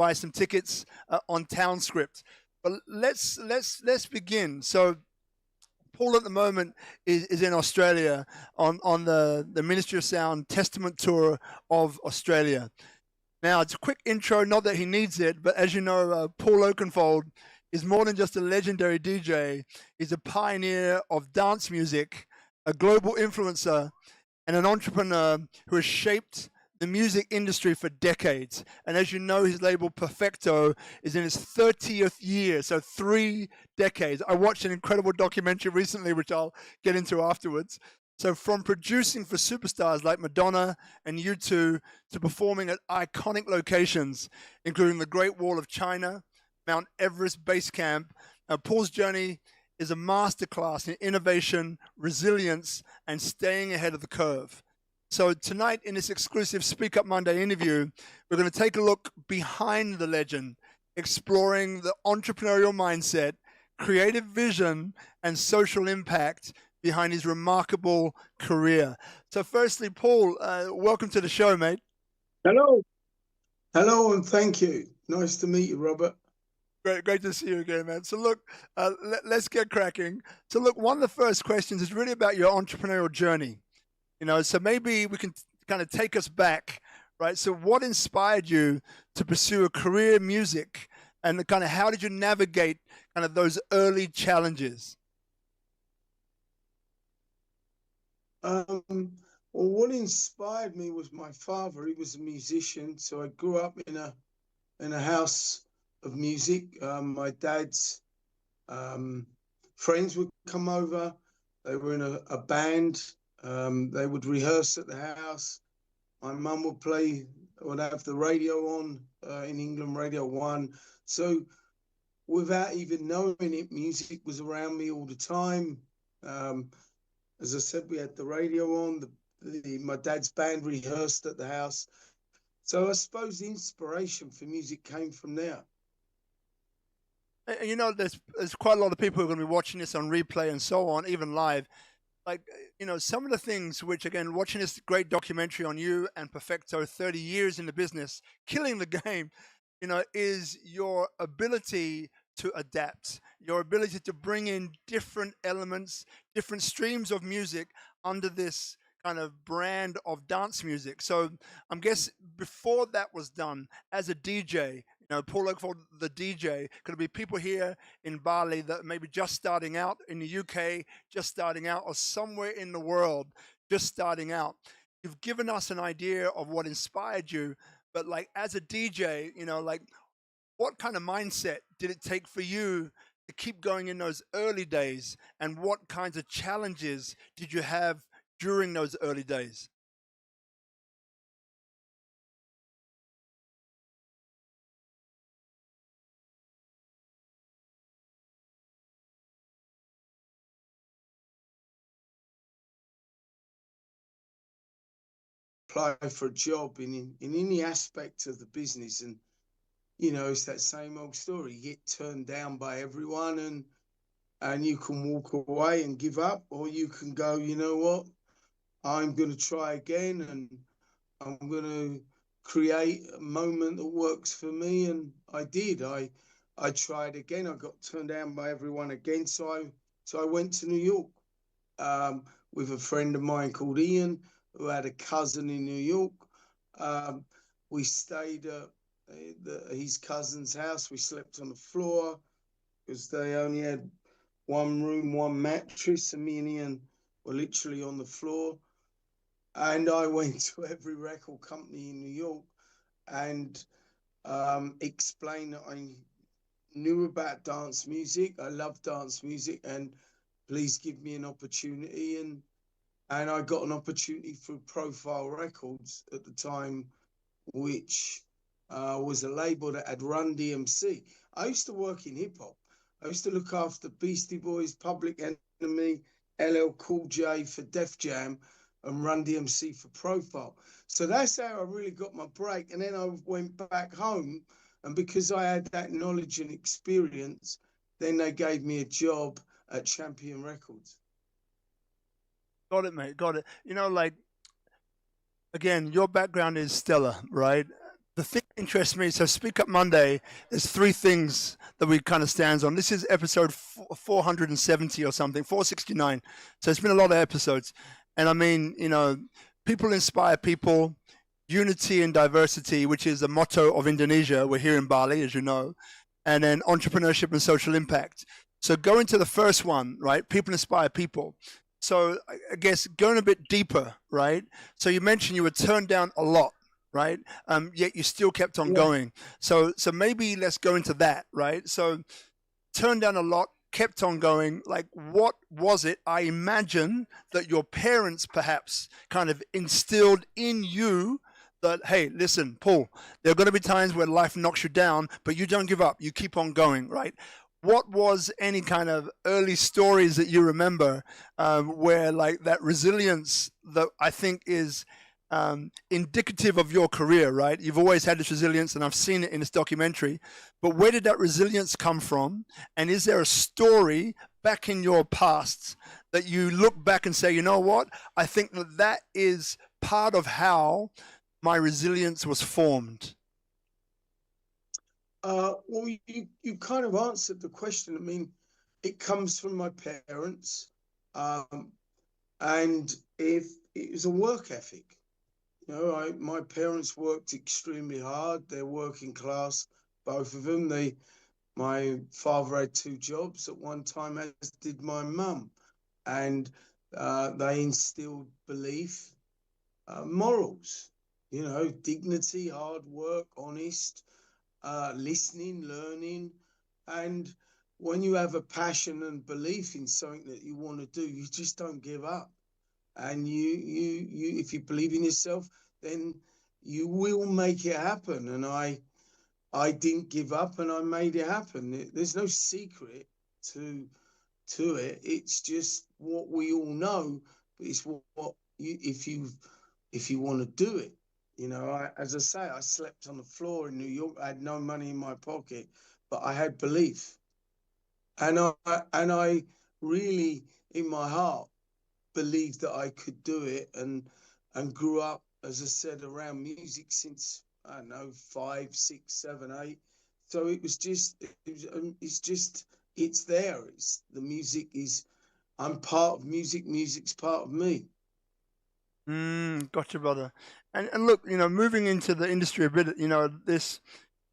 buy some tickets on TownScript. But let's begin. So Paul at the moment is in Australia on the Ministry of Sound Testament Tour of Australia. Now, it's a quick intro, not that he needs it, but as you know, Paul Oakenfold is more than just a legendary DJ. He's a pioneer of dance music, a global influencer, and an entrepreneur who has shaped the music industry for decades. And as you know, his label Perfecto is in its 30th year, so 3 decades. I watched an incredible documentary recently, which I'll get into afterwards. So from producing for superstars like Madonna and U2 to performing at iconic locations, including the Great Wall of China, Mount Everest Base Camp, Paul's journey is a masterclass in innovation, resilience, and staying ahead of the curve. So tonight in this exclusive SpeakuP Monday interview, we're going to take a look behind the legend, exploring the entrepreneurial mindset, creative vision, and social impact behind his remarkable career. So firstly, Paul, welcome to the show, mate. Hello. Hello, and thank you. Nice to meet you, Robert. Great to see you again, man. So look, let's get cracking. So look, one of the first questions is really about your entrepreneurial journey. So maybe we can kind of take us back, right? So what inspired you to pursue a career in music, and kind of how did you navigate kind of those early challenges? Well, what inspired me was my father. He was a musician, so I grew up in a house of music. My dad's friends would come over. They were in a band. They would rehearse at the house. My mum would have the radio on in England, Radio 1. So without even knowing it, music was around me all the time. As I said, we had the radio on. My dad's band rehearsed at the house. So I suppose the inspiration for music came from there. And there's quite a lot of people who are going to be watching this on replay and so on, even live. Like, some of the things which, again, watching this great documentary on you and Perfecto, 30 years in the business, killing the game, is your ability to adapt, your ability to bring in different elements, different streams of music under this kind of brand of dance music. So I'm guessing before that was done, as a DJ, Paul Oakenfold, the DJ, could be people here in Bali that maybe just starting out, in the UK, just starting out, or somewhere in the world, just starting out. You've given us an idea of what inspired you, but like as a DJ, like what kind of mindset did it take for you to keep going in those early days? And what kinds of challenges did you have during those early days? Apply for a job in any aspect of the business, and it's that same old story. You get turned down by everyone, and you can walk away and give up, or you can go, you know what, I'm going to try again, and I'm going to create a moment that works for me. And I did. I tried again. I got turned down by everyone again, so I went to New York with a friend of mine called Ian, who had a cousin in New York. We stayed at his cousin's house. We slept on the floor because they only had one room, one mattress, and me and Ian were literally on the floor. And I went to every record company in New York and explained that I knew about dance music. I love dance music, and please give me an opportunity. And I got an opportunity through Profile Records at the time, which was a label that had Run DMC. I used to work in hip hop. I used to look after Beastie Boys, Public Enemy, LL Cool J for Def Jam, and Run DMC for Profile. So that's how I really got my break. And then I went back home, and because I had that knowledge and experience, then they gave me a job at Champion Records. Got it, mate. Got it. Like, again, your background is stellar, right? The thing that interests me, so SpeakuP Monday, there's three things that we kind of stands on. This is episode 470 or something, 469. So it's been a lot of episodes. And I mean, people inspire people, unity and diversity, which is the motto of Indonesia. We're here in Bali, as you know, and then entrepreneurship and social impact. So going to the first one, right? People inspire people. So I guess going a bit deeper, right? So you mentioned you were turned down a lot, right? Yet you still kept on Yeah. going. So maybe let's go into that, right? So turned down a lot, kept on going. Like, what was it? I imagine that your parents perhaps kind of instilled in you that, hey, listen, Paul, there are going to be times where life knocks you down, but you don't give up. You keep on going, right? What was any kind of early stories that you remember where like that resilience that I think is indicative of your career, right? You've always had this resilience, and I've seen it in this documentary. But where did that resilience come from? And is there a story back in your past that you look back and say, you know what? I think that is part of how my resilience was formed. Well, you kind of answered the question. I mean, it comes from my parents, and if it was a work ethic. My parents worked extremely hard. They're working class, both of them. My father had two jobs at one time, as did my mum, and they instilled belief, morals, dignity, hard work, honest, listening, learning. And when you have a passion and belief in something that you want to do, you just don't give up. And you if you believe in yourself, then you will make it happen. And I didn't give up, and I made it happen. There's no secret to it. It's just what we all know, but it's what you, if you want to do it. As I say, I slept on the floor in New York. I had no money in my pocket, but I had belief, and I really, in my heart, believed that I could do it, and grew up, as I said, around music since, I don't know, 5, 6, 7, 8. So it's there. It's the music is I'm part of music. Music's part of me. Gotcha, brother. And look, moving into the industry a bit, this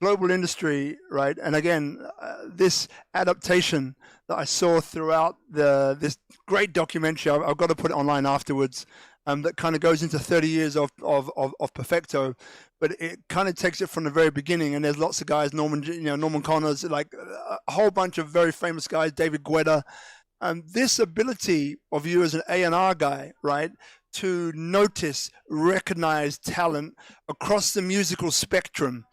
global industry, right? And again, this adaptation that I saw throughout this great documentary, I've got to put it online afterwards. That kind of goes into 30 years of Perfecto, but it kind of takes it from the very beginning. And there's lots of guys, Norman Connors, like a whole bunch of very famous guys, David Guetta. This ability of you as an A&R guy, right, to notice, recognize talent across the musical spectrum.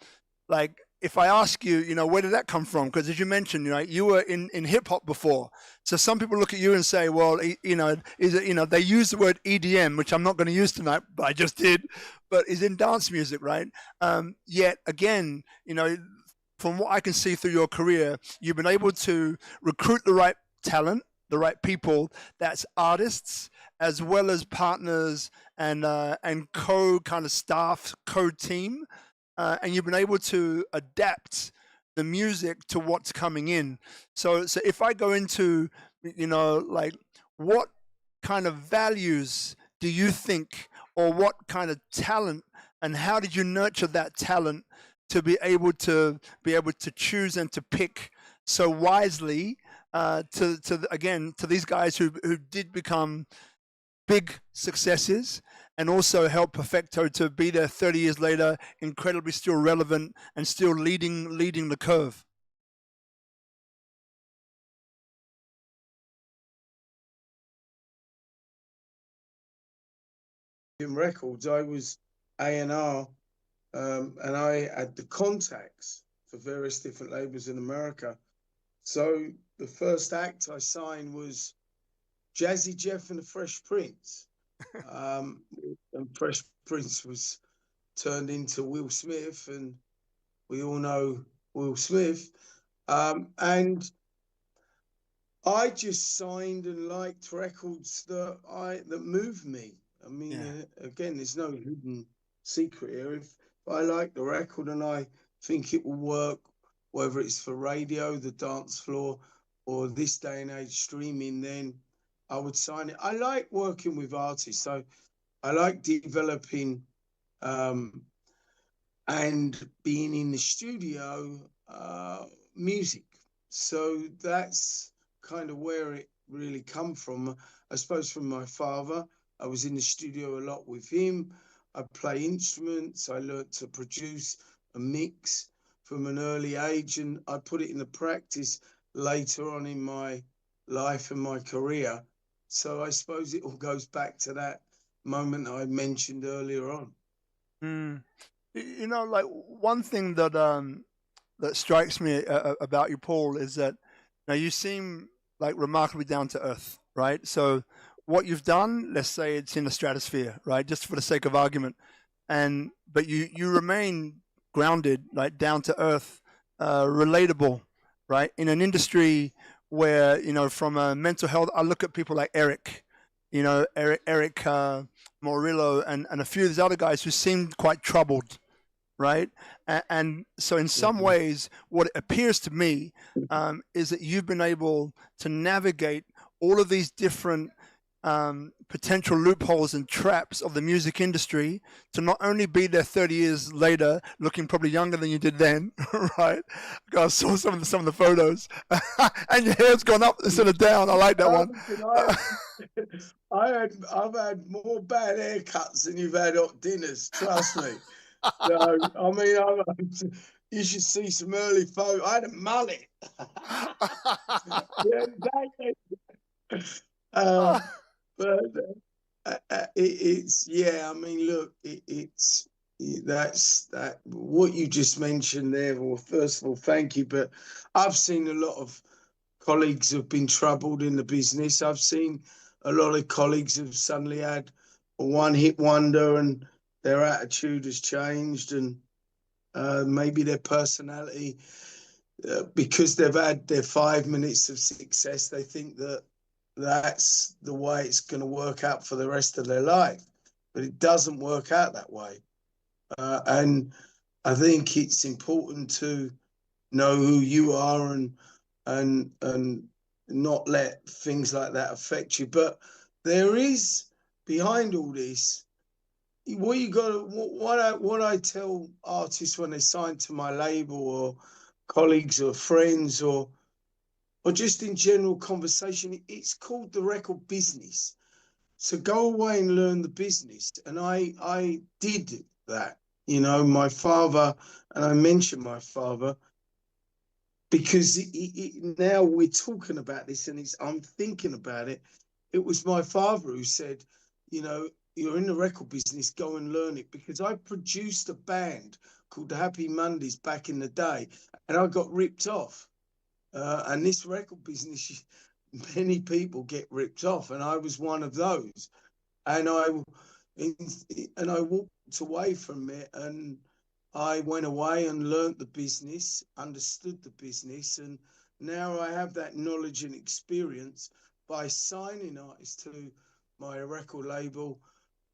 Like, if I ask you, where did that come from? Because as you mentioned, you were in hip hop before. So some people look at you and say, well, they use the word EDM, which I'm not going to use tonight, but I just did. But is in dance music, right? Yet again, from what I can see through your career, you've been able to recruit the right talent, the right people. That's artists as well as partners and co kind of staff, co team. And you've been able to adapt the music to what's coming in. So if I go into, like, what kind of values do you think, or what kind of talent, and how did you nurture that talent to be able to choose and to pick so wisely to these guys who did become big successes, and also help Perfecto to be there 30 years later, incredibly still relevant and still leading the curve? In records, I was A&R, and I had the contacts for various different labels in America. So the first act I signed was Jazzy Jeff and the Fresh Prince. And Fresh Prince was turned into Will Smith, and we all know Will Smith. And I just signed and liked records that moved me. I mean, Yeah. again, there's no hidden secret here. If I like the record and I think it will work, whether it's for radio, the dance floor, or this day and age streaming, then I would sign it. I like working with artists, so I like developing and being in the studio, music. So that's kind of where it really come from. I suppose from my father. I was in the studio a lot with him. I play instruments. I learned to produce a mix from an early age, and I put it into practice later on in my life and my career. So I suppose it all goes back to that moment I mentioned earlier on. Mm. You know, like one thing that that strikes me about you, Paul, is that now you seem like remarkably down to earth, right? So what you've done, let's say it's in the stratosphere, right? Just for the sake of argument, and but you remain grounded, like down to earth, relatable, right? In an industry where from a mental health, I look at people like Eric, Eric Morillo, and a few of these other guys who seemed quite troubled, right? And so, in some ways, what it appears to me is that you've been able to navigate all of these different potential loopholes and traps of the music industry to not only be there 30 years later, looking probably younger than you did then, right? I saw some of the photos, and your hair's gone up instead of down. I like that one. I've had more bad haircuts than you've had hot dinners. Trust me. So, I mean, you should see some early photos. I had a mullet. Yeah, exactly. But it's I mean, look, that's that. What you just mentioned there. Well, first of all, thank you. But I've seen a lot of colleagues have been troubled in the business. I've seen a lot of colleagues have suddenly had a one-hit wonder and their attitude has changed, and maybe their personality, because they've had their 5 minutes of success, they think that that's the way it's going to work out for the rest of their life. But it doesn't work out that way. And I think it's important to know who you are and not let things like that affect you. But there is behind all this, what you got. What I tell artists when they sign to my label, or colleagues or friends, or just in general conversation, it's called the record business. So go away and learn the business. And I did that. My father, and I mentioned my father because now we're talking about this, and I'm thinking about it. It was my father who said, you're in the record business, go and learn it. Because I produced a band called the Happy Mondays back in the day, and I got ripped off. And this record business, many people get ripped off, and I was one of those. And I walked away from it, and I went away and learnt the business, understood the business, and now I have that knowledge and experience by signing artists to my record label.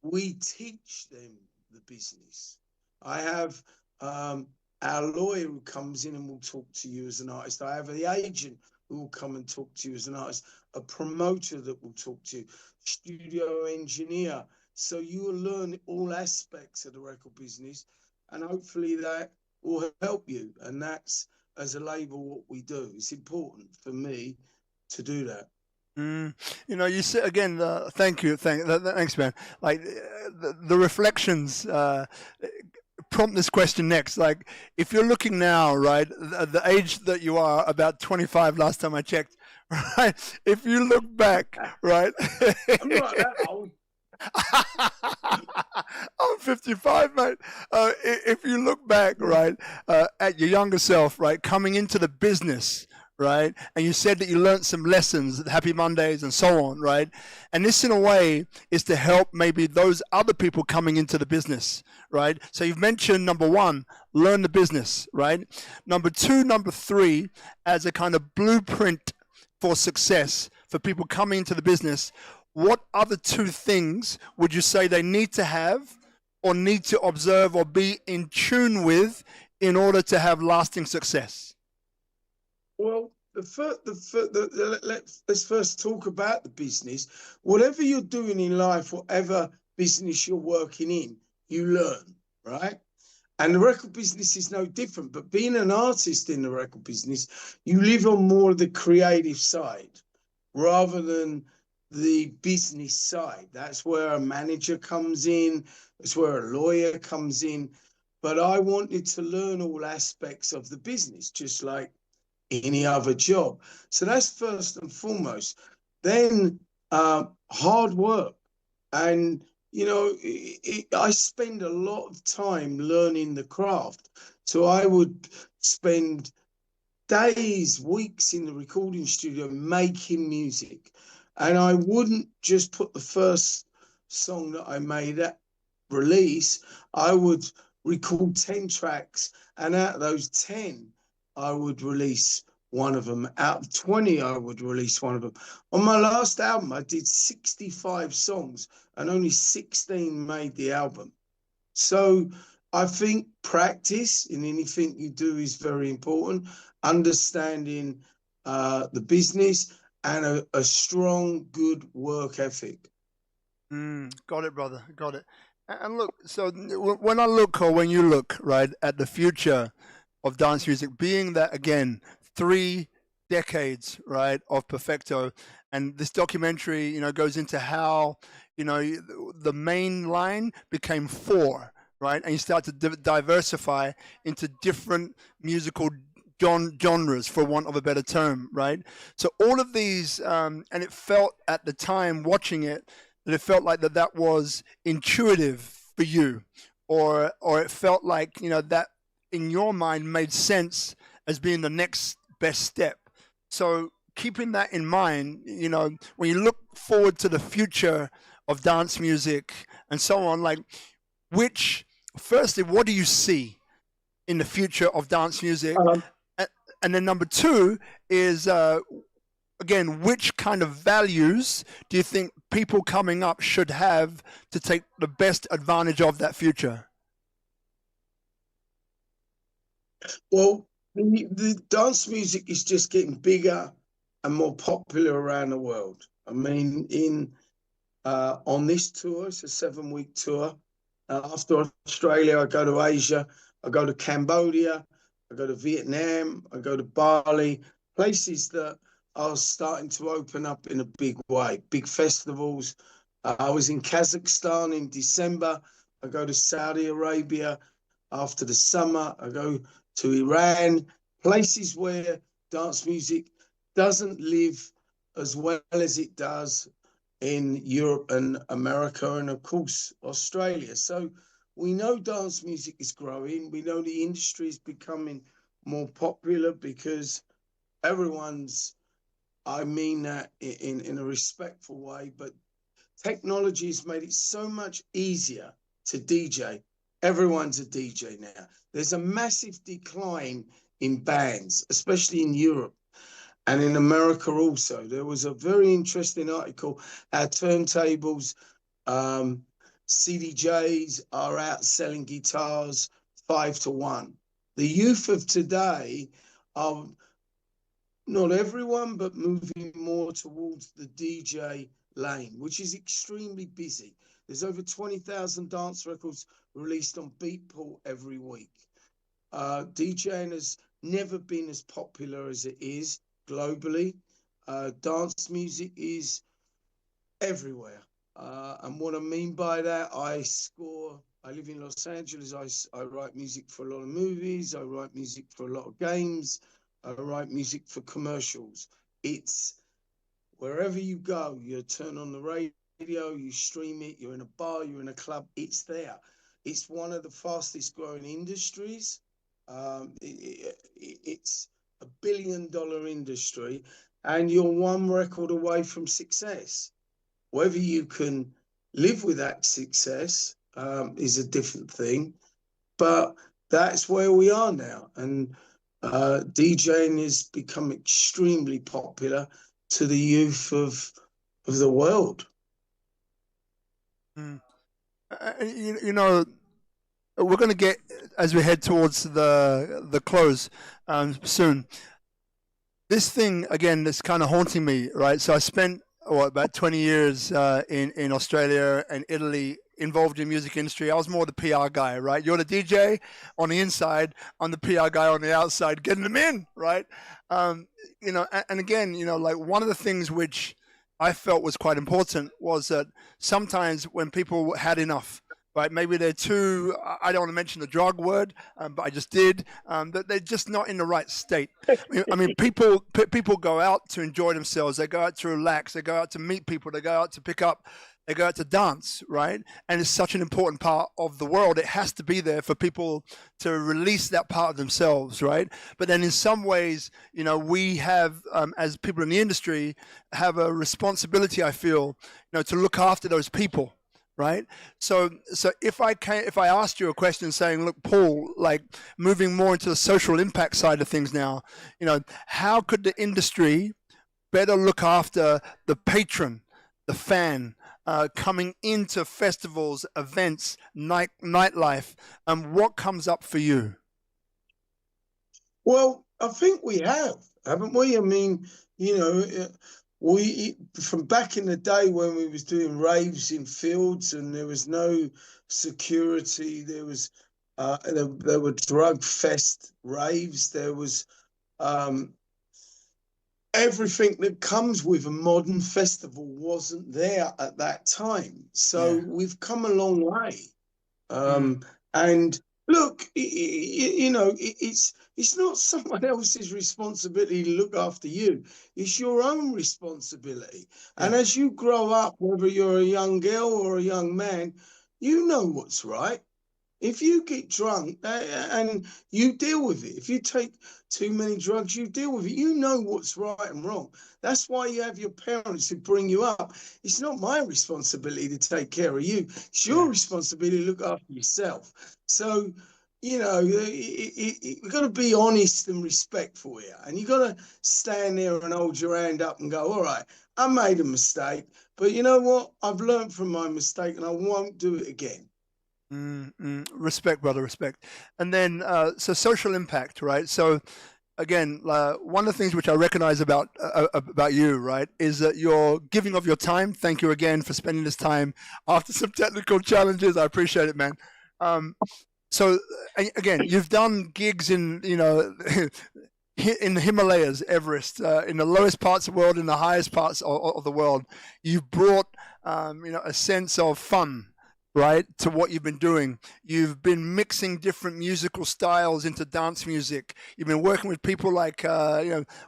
We teach them the business. I have our lawyer who comes in and will talk to you as an artist. I have the agent who will come and talk to you as an artist, a promoter that will talk to you, studio engineer. So you will learn all aspects of the record business, and hopefully that will help you. And that's, as a label, what we do. It's important for me to do that. You said again. Thank you. Thanks, man. Like the reflections prompt this question next. Like, if you're looking now, right, the age that you are, about 25 last time I checked, right? If you look back, right? I'm not that old. I'm 55, mate. If you look back, right, at your younger self, right, coming into the business, right, and you said that you learned some lessons at Happy Mondays and so on, right, and this in a way is to help maybe those other people coming into the business, right? So you've mentioned, number one, learn the business, right? Number two, number three, as a kind of blueprint for success for people coming into the business, what other two things would you say they need to have or need to observe or be in tune with in order to have lasting success? Well, let's first talk about the business. Whatever you're doing in life, whatever business you're working in, you learn, right? And the record business is no different. But being an artist in the record business, you live on more of the creative side rather than the business side. That's where a manager comes in. That's where a lawyer comes in. But I wanted to learn all aspects of the business, just like any other job. So that's first and foremost. Then hard work. And, you know, I spend a lot of time learning the craft. So I would spend days, weeks in the recording studio making music. And I wouldn't just put the first song that I made at release. I would record 10 tracks, and out of those 10, I would release one of them. Out of 20, I would release one of them. On my last album, I did 65 songs, and only 16 made the album. So I think practice in anything you do is very important. Understanding the business and a strong, good work ethic. Got it, brother. Got it. And look, so when I look, or when you look, right, at the future of dance music, being that, again, 3 decades, right, of Perfecto, and this documentary, goes into how, the main line became 4, right, and you start to diversify into different musical genres, for want of a better term, right? So all of these, and it felt at the time watching it, that it felt like that was intuitive for you, or it felt like that in your mind made sense as being the next best step. So keeping that in mind, when you look forward to the future of dance music and so on, like firstly, what do you see in the future of dance music? And then number 2 is, again, which kind of values do you think people coming up should have to take the best advantage of that future? Well, the dance music is just getting bigger and more popular around the world. I mean, on this tour, it's a 7-week tour. After Australia, I go to Asia, I go to Cambodia, I go to Vietnam, I go to Bali, places that are starting to open up in a big way, big festivals. I was in Kazakhstan in December. I go to Saudi Arabia after the summer. I go to Iran, places where dance music doesn't live as well as it does in Europe and America, and of course, Australia. So we know dance music is growing. We know the industry is becoming more popular because everyone's, I mean that in a respectful way, but technology has made it so much easier to DJ. Everyone's a DJ now. There's a massive decline in bands, especially in Europe and in America also. There was a very interesting article, how turntables, CDJs are out selling guitars 5-1. The youth of today are, not everyone, but moving more towards the DJ lane, which is extremely busy. There's over 20,000 dance records released on Beatport every week. DJing has never been as popular as it is globally. Dance music is everywhere. And what I mean by that, I live in Los Angeles. I write music for a lot of movies. I write music for a lot of games. I write music for commercials. It's wherever you go, you turn on the radio, you stream it, you're in a bar, you're in a club, it's there. It's one of the fastest growing industries. It's $1 billion industry, and you're one record away from success. Whether you can live with that success is a different thing, but that's where we are now. And DJing has become extremely popular to the youth of the world. You know, we're going to get as we head towards the close soon. This thing again that's kind of haunting me, right? So I spent about 20 years in Australia and Italy involved in music industry. I was more the PR guy, right? You're the DJ on the inside, I'm the PR guy on the outside, getting them in, right? And again, like one of the things which I felt was quite important was that sometimes when people had enough, right? Maybe they're too, I don't want to mention the drug word, but I just did, that they're just not in the right state. I mean, people go out to enjoy themselves. They go out to relax. They go out to meet people. They go out to pick up. They go out to dance, right? And it's such an important part of the world. It has to be there for people to release that part of themselves, right? But then in some ways, we have, as people in the industry, have a responsibility, I feel, to look after those people. Right. So if I asked you a question saying, look, Paul, like moving more into the social impact side of things now, how could the industry better look after the patron, the fan, coming into festivals, events, nightlife, and what comes up for you? Well, I think we have, haven't we? I mean, we from back in the day when we was doing raves in fields and there was no security, there were drug fest raves, there was everything that comes with a modern festival wasn't there at that time. So we've come a long way. And look, it's not someone else's responsibility to look after you. It's your own responsibility. Yeah. And as you grow up, whether you're a young girl or a young man, you know what's right. If you get drunk and you deal with it, if you take too many drugs, you deal with it. You know what's right and wrong. That's why you have your parents who bring you up. It's not my responsibility to take care of you. It's your responsibility to look after yourself. So, we've got to be honest and respectful here. And you've got to stand there and hold your hand up and go, all right, I made a mistake. But you know what? I've learned from my mistake and I won't do it again. Respect, brother, respect. And then, so social impact, right? So, again, one of the things which I recognize about you, right, is that you're giving of your time. Thank you again for spending this time after some technical challenges. I appreciate it, man. So, again, you've done gigs in, in the Himalayas, Everest, in the lowest parts of the world, in the highest parts of the world. You've brought, a sense of fun, right, to what you've been doing. You've been mixing different musical styles into dance music. You've been working with people like,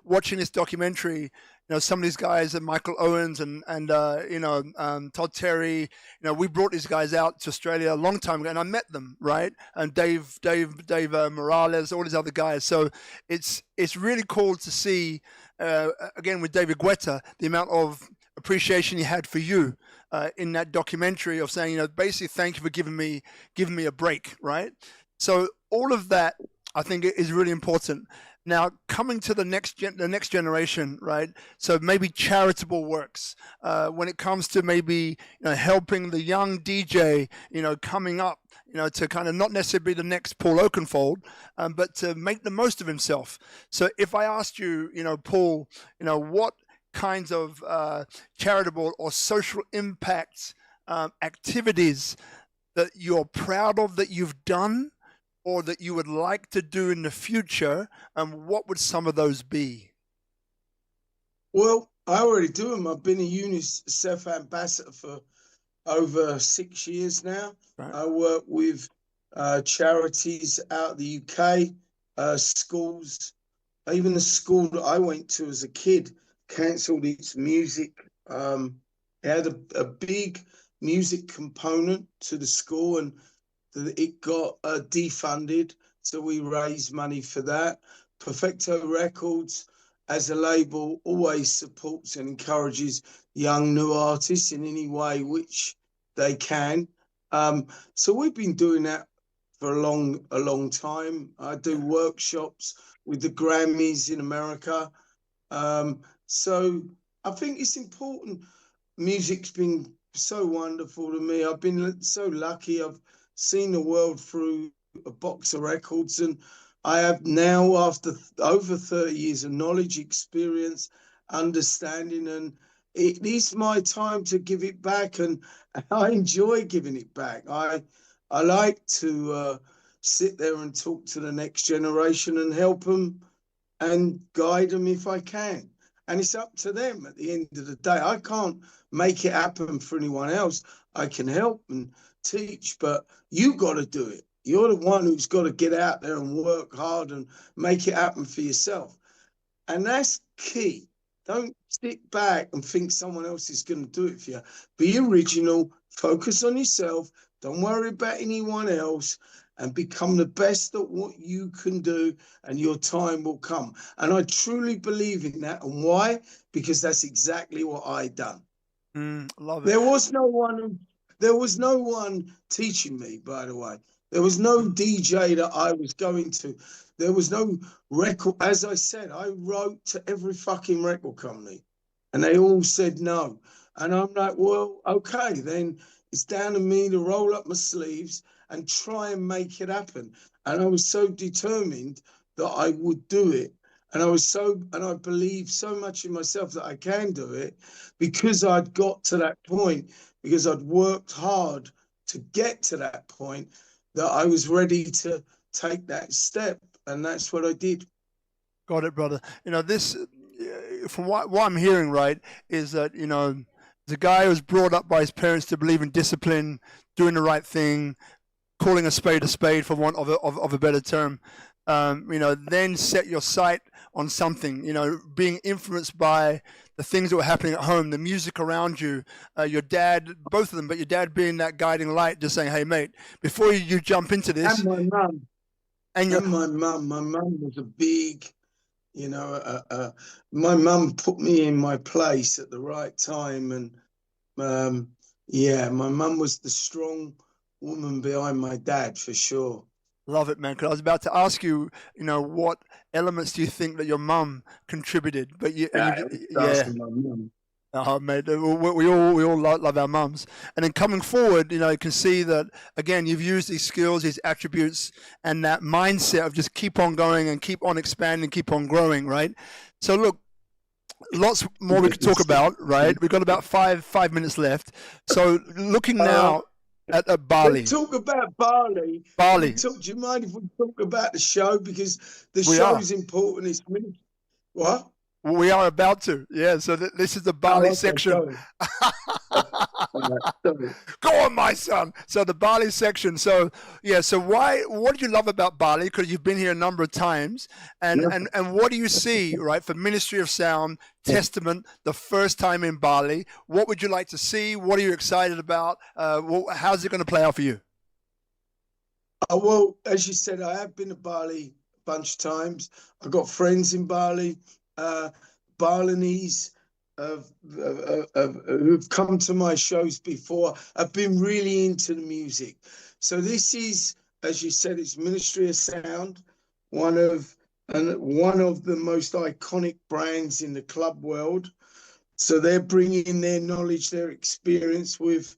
watching this documentary, some of these guys, Michael Owens and Todd Terry, we brought these guys out to Australia a long time ago and I met them, right? And Dave Morales, all these other guys. So it's really cool to see, again, with David Guetta, the amount of appreciation he had for you. In that documentary of saying, basically, thank you for giving me a break, right? So all of that, I think, is really important. Now, coming to the next generation, right? So maybe charitable works when it comes to maybe helping the young DJ, coming up, to kind of not necessarily be the next Paul Oakenfold, but to make the most of himself. So if I asked you, Paul, what kinds of charitable or social impact activities that you're proud of that you've done or that you would like to do in the future, and what would some of those be? Well, I already do them. I've been a UNICEF ambassador for over 6 years now. Right. I work with charities out of the UK, schools, even the school that I went to as a kid cancelled its music. It had a big music component to the school and it got defunded. So we raised money for that. Perfecto Records, as a label, always supports and encourages young new artists in any way which they can. So we've been doing that for a long time. I do workshops with the Grammys in America. So I think it's important. Music's been so wonderful to me. I've been so lucky. I've seen the world through a box of records, and I have now, after over 30 years of knowledge, experience, understanding, and it is my time to give it back, and I enjoy giving it back. I like to sit there and talk to the next generation and help them and guide them if I can. And it's up to them at the end of the day. I can't make it happen for anyone else. I can help and teach, but you got to do it. You're the one who's got to get out there and work hard and make it happen for yourself. And that's key. Don't sit back and think someone else is going to do it for you. Be original, focus on yourself, don't worry about anyone else, and become the best at what you can do, and your time will come. And I truly believe in that. And why? Because that's exactly what I done. Love it. There was no one teaching me, by the way. There was no DJ that I was going to. There was no record. As I said, I wrote to every fucking record company and they all said no. And I'm like, well, okay, then it's down to me to roll up my sleeves and try and make it happen. And I was so determined that I would do it. And I believe so much in myself that I can do it because I'd got to that point, because I'd worked hard to get to that point, that I was ready to take that step. And that's what I did. Got it, brother. This, from what I'm hearing, right, is that, the guy who was brought up by his parents to believe in discipline, doing the right thing, calling a spade, for want of a better term, then set your sight on something, being influenced by the things that were happening at home, the music around you, your dad, both of them, but your dad being that guiding light, just saying, hey, mate, before you jump into this. And my mum. My mum was a big, my mum put me in my place at the right time. And my mum was the strong woman behind my dad, for sure. Love it, man. Because I was about to ask you, what elements do you think that your mum contributed? But My mum. Oh, mate, we all love our mums. And then coming forward, you can see that, again, you've used these skills, these attributes, and that mindset of just keep on going and keep on expanding, keep on growing, right? So look, lots more we could talk about, right? We've got about five minutes left. So looking now at Bali. Let's talk about Bali. Do you mind if we talk about the show? Because the show is important. It's what? We are about to, yeah. So this is the Bali section. Go on, my son. So the Bali section. So yeah. So what do you love about Bali? Because you've been here a number of times, and what do you see, right, for Ministry of Sound, Testament, the first time in Bali? What would you like to see? What are you excited about? How's it going to play out for you? Well, as you said, I have been to Bali a bunch of times. I've got friends in Bali. Balinese who've come to my shows before. I've been really into the music. So this is, as you said, it's Ministry of Sound, one of the most iconic brands in the club world. So they're bringing their knowledge, their experience with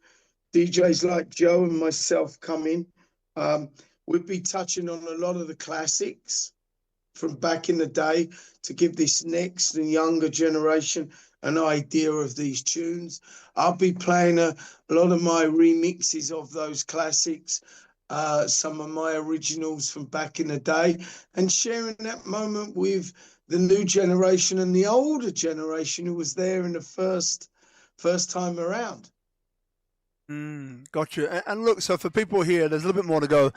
DJs like Joe and myself coming. We'll be touching on a lot of the classics from back in the day to give this next and younger generation an idea of these tunes. I'll be playing a lot of my remixes of those classics, some of my originals from back in the day, and sharing that moment with the new generation and the older generation who was there in the first time around. Gotcha. And look, so for people here, there's a little bit more to go.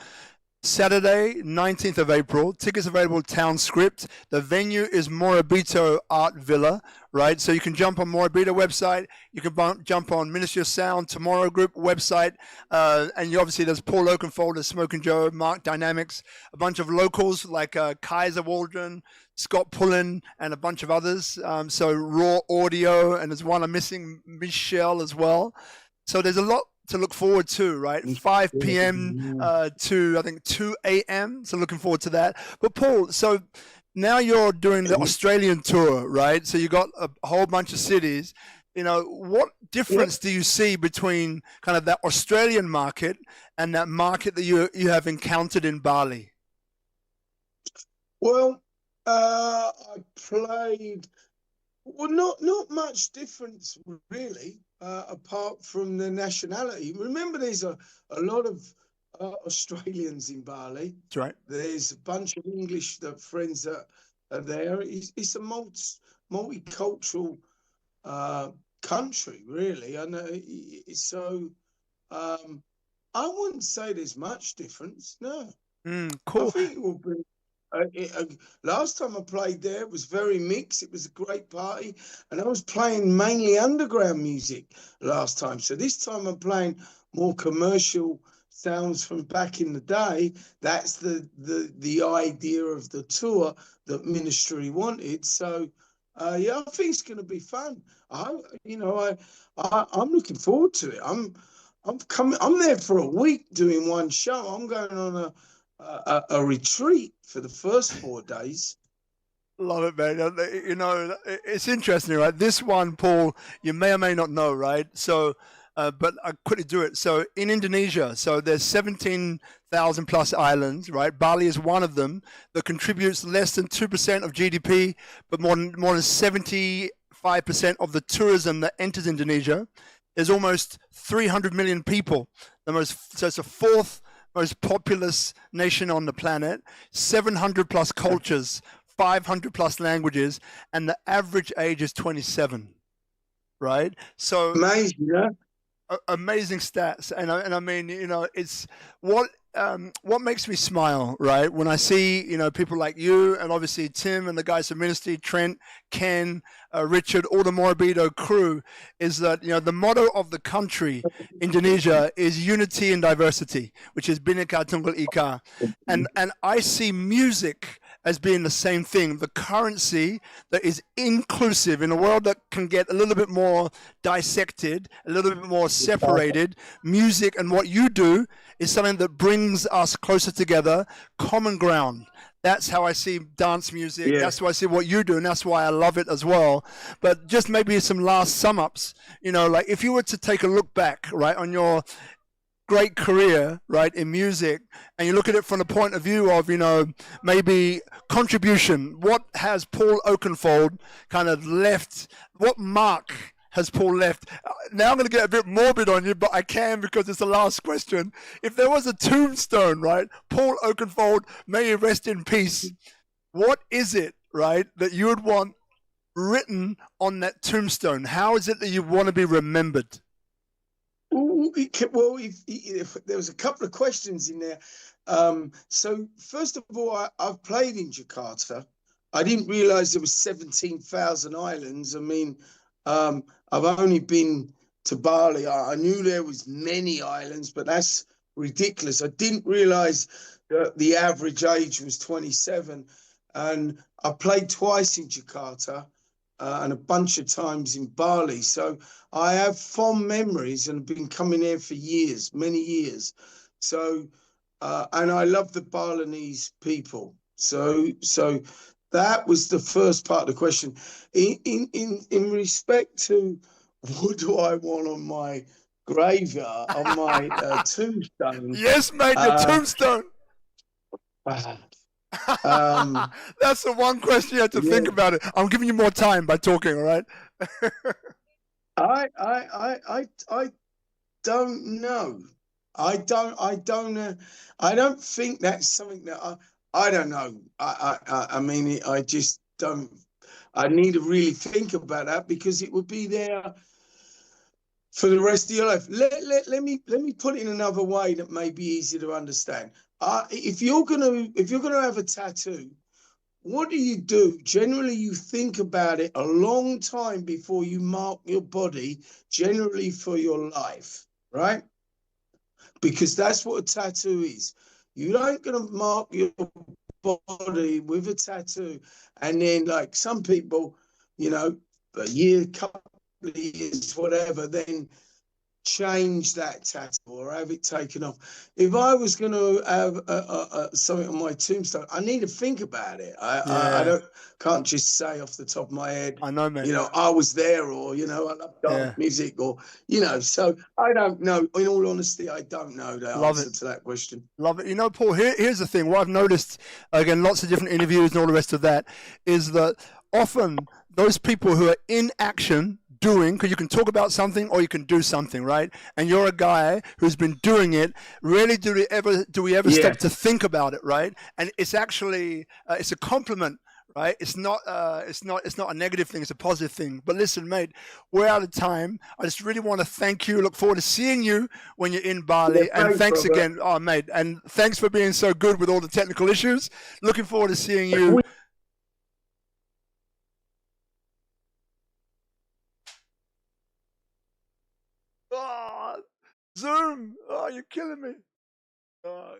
Saturday, 19th of April. Tickets available Town Script. The venue is Morabito Art Villa, right? So you can jump on Morabito website. You can jump on Ministry of Sound, Tomorrow Group website. And obviously there's Paul Oakenfold, there's Smoking Joe, Mark Dynamics, a bunch of locals like Kaiser Waldron, Scott Pullen, and a bunch of others. So Raw Audio, and there's one I'm missing, Michelle as well. So there's a lot to look forward to, right? 5 p.m. To, I think, 2 a.m. So looking forward to that. But Paul, so now you're doing the Australian tour, right? So you got a whole bunch of cities. what difference do you see between kind of that Australian market and that market that you have encountered in Bali? Well, I played. Well, not much difference really, apart from the nationality. Remember, there's a lot of Australians in Bali. That's right. There's a bunch of English friends that are there. It's a multicultural country, really. I know. So I wouldn't say there's much difference. No. Cool. I think it will be. Last time I played there, it was very mixed. It was a great party, and I was playing mainly underground music last time. So this time I'm playing more commercial sounds from back in the day. That's the idea of the tour that Ministry wanted. So yeah, I think it's going to be fun. I'm looking forward to it. I'm there for a week doing one show. I'm going on a retreat for the first 4 days. Love it, man. It's interesting, right? This one, Paul, you may or may not know, right? So, but I quickly do it. So in Indonesia, so there's 17,000 plus islands, right? Bali is one of them that contributes less than 2% of GDP, but more than 75% of the tourism that enters Indonesia. There's almost 300 million people. So it's the fourth most populous nation on the planet, 700 plus cultures, 500 plus languages, and the average age is 27, right? So amazing, yeah? Amazing stats. And I mean, it's what makes me smile, right? When I see, people like you and obviously Tim and the guys from Ministry, Trent, Ken, Richard, all the Morabito crew, is that, the motto of the country, Indonesia, is unity and diversity, which is Bhinneka Tunggal Ika. And I see music as being the same thing, the currency that is inclusive in a world that can get a little bit more dissected, a little bit more separated. Music and what you do is something that brings us closer together, common ground. That's how I see dance music. Yeah. That's why I see what you do, and that's why I love it as well. But just maybe some last sum ups, like if you were to take a look back, right, on your great career, right, in music, and you look at it from the point of view of, maybe contribution. What has Paul Oakenfold kind of left? What mark has Paul left? Now I'm going to get a bit morbid on you, but I can because it's the last question. If there was a tombstone, right, Paul Oakenfold, may he rest in peace. What is it, right, that you would want written on that tombstone? How is it that you want to be remembered? Well, there was a couple of questions in there. So first of all, I've played in Jakarta. I didn't realize there was 17,000 islands. I mean, I've only been to Bali. I knew there was many islands, but that's ridiculous. I didn't realize that the average age was 27. And I played twice in Jakarta. And a bunch of times in Bali. So I have fond memories and have been coming here for years, many years. So, and I love the Balinese people. So that was the first part of the question. In respect to what do I want on my graveyard, on my tombstone? Yes, mate, your tombstone. That's the one question you have to think about it. I'm giving you more time by talking, all right? I don't know. I don't think that's something that I don't know. I mean, I just don't. I need to really think about that because it would be there for the rest of your life. Let me put it in another way that may be easy to understand. If you're gonna have a tattoo, what do? Generally, you think about it a long time before you mark your body, generally for your life, right? Because that's what a tattoo is. You ain't gonna mark your body with a tattoo, and then like some people, a year, couple of years, whatever, then change that tattoo or have it taken off. If I was going to have something on my tombstone, I need to think about it. I can't just say off the top of my head, I know, mate. you know, I was there, or, you know, I love dance music, or, you know, so I don't know. In all honesty, I don't know the answer to that question. Love it. You know, Paul, here's the thing. What I've noticed, again, lots of different interviews and all the rest of that, is that often those people who are in action doing, because you can talk about something or you can do something, right? And you're a guy who's been doing it. Rarely do we ever stop to think about it, right? And it's actually it's a compliment, right? It's not a negative thing. It's a positive thing. But listen, mate, we're out of time. I just really want to thank you. Look forward to seeing you when you're in Bali. And thanks again, oh mate, and thanks for being so good with all the technical issues. Looking forward to seeing you. Oh, Zoom. Oh, you're killing me. Oh.